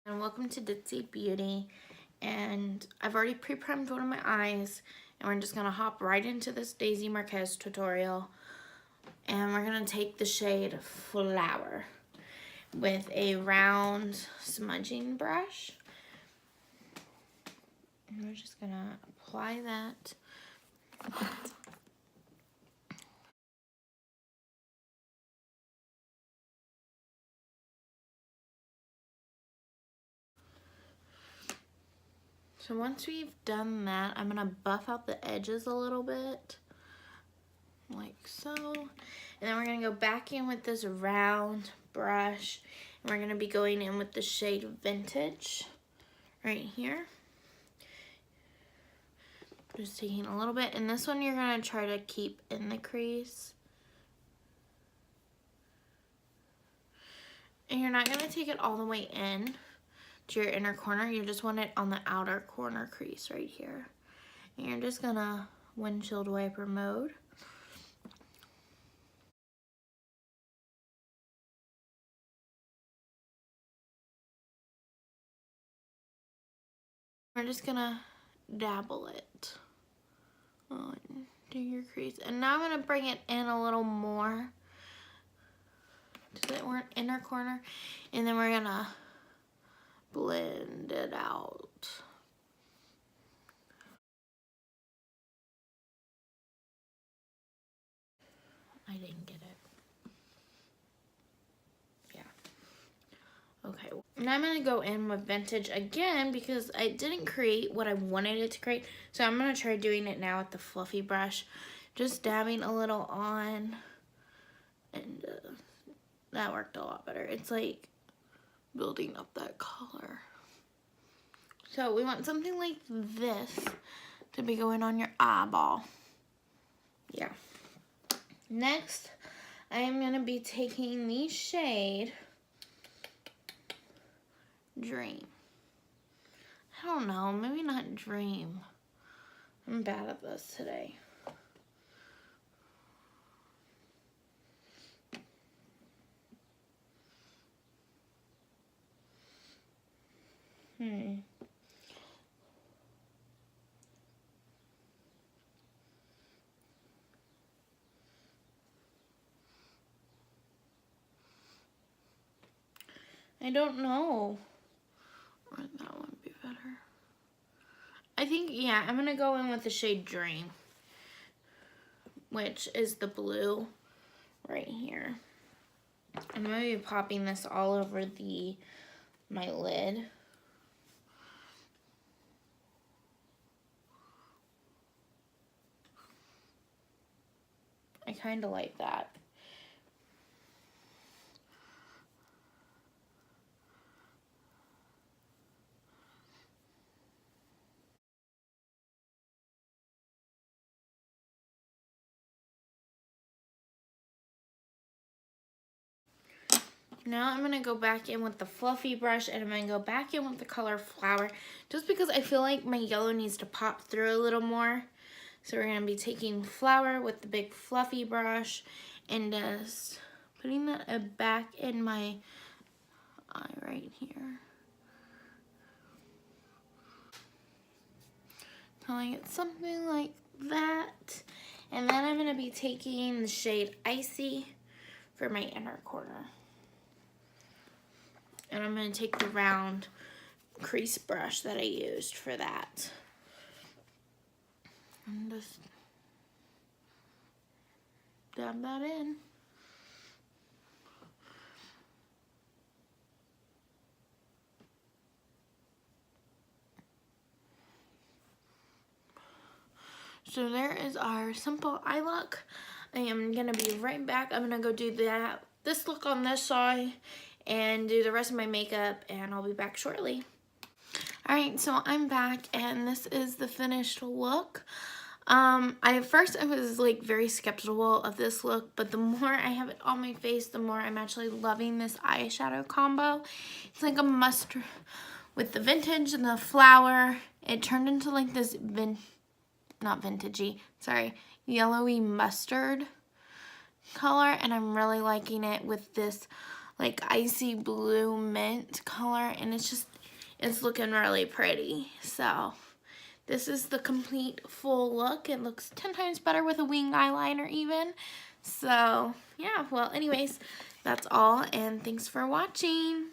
And welcome to Ditzy Beauty, and I've already pre-primed one of my eyes, and we're just gonna hop right into this Daisy Marquez tutorial, and we're gonna take the shade Flower with a round smudging brush, and we're just gonna apply that. So once we've done that, I'm gonna buff out the edges a little bit, like so. And then we're gonna go back in with this round brush, and we're gonna be going in with the shade Vintage right here. Just taking a little bit, and this one you're gonna try to keep in the crease. And you're not gonna take it all the way in to your inner corner, you just want it on the outer corner crease right here. And you're just gonna windshield wiper mode. We're just gonna dabble it onto your crease. And now I'm gonna bring it in a little more to the inner corner, and then we're gonna blend it out. I didn't get it. Yeah. Okay. Now I'm going to go in with Vintage again because I didn't create what I wanted it to create. So I'm going to try doing it now with the fluffy brush. Just dabbing a little on. And that worked a lot better. It's like building up that color. So we want something like this to be going on your eyeball. Yeah. Next, I am going to be taking the shade Dream. I don't know, maybe not Dream. I'm bad at this today. I don't know. Or that would be better. I think, yeah, I'm gonna go in with the shade Dream, which is the blue right here. I'm gonna be popping this all over my lid. I kind of like that. Now I'm going to go back in with the fluffy brush, and I'm going to go back in with the color Flower, just because I feel like my yellow needs to pop through a little more. So we're going to be taking Flower with the big fluffy brush and just putting that back in my eye right here. Calling it something like that. And then I'm going to be taking the shade Icy for my inner corner. And I'm going to take the round crease brush that I used for that. And just dab that in. So there is our simple eye look. I am going to be right back. I'm going to go do this look on this side and do the rest of my makeup, and I'll be back shortly. Alright, so I'm back, and this is the finished look. At first I was like very skeptical of this look, but the more I have it on my face, the more I'm actually loving this eyeshadow combo. It's like a mustard with the Vintage and the Flower. It turned into like this not vintagey, sorry, yellowy mustard color, and I'm really liking it with this like icy blue mint color, and it's just, it's looking really pretty. So this is the complete full look. It looks 10 times better with a wing eyeliner even. So yeah, well anyways, that's all, and thanks for watching.